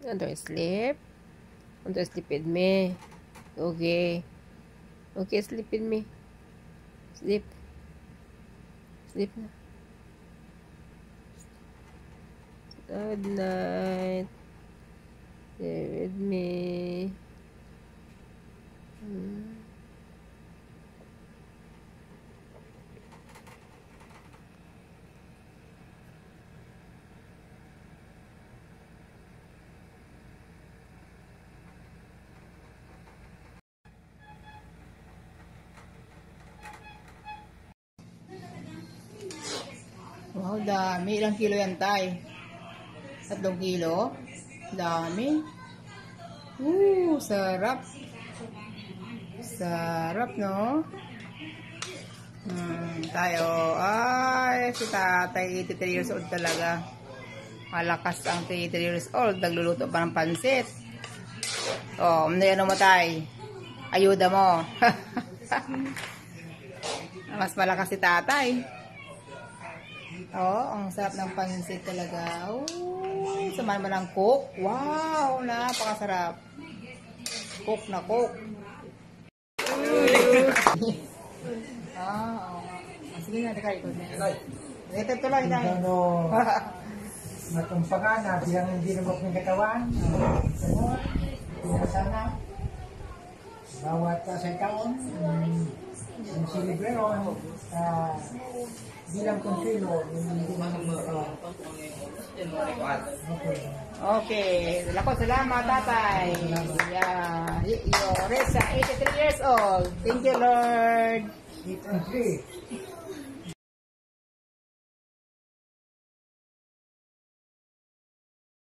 Want to sleep? Want to sleep with me? Okay. Okay, sleep with me. Sleep. Sleep na. Good night. Stay with me. Wow, dami. Ilang kilo yan, tay? 3 kilo? Dami. Sarap. Sarap, no? Tayo. Ay, si tatay, 83 years old talaga. Malakas ang 83 years old. Nagluluto pa ng pansit. Oh, ano mo, tay? Ayuda mo. Mas malakas si tatay. Oh, ang sarap ng pansit talaga. Samahan mo ng coke. Wow, napakasarap. Coke na coke. Sige na, teka ito. Ito tuloy na. Matumpagan na bilang hindi lumok ng katawan. Sana bawat sa taon yung silibero bilang konsilo Okay. Lako, salamat, tatay. Yeah. Reza, 83 years old. Thank you, Lord. 8 and 3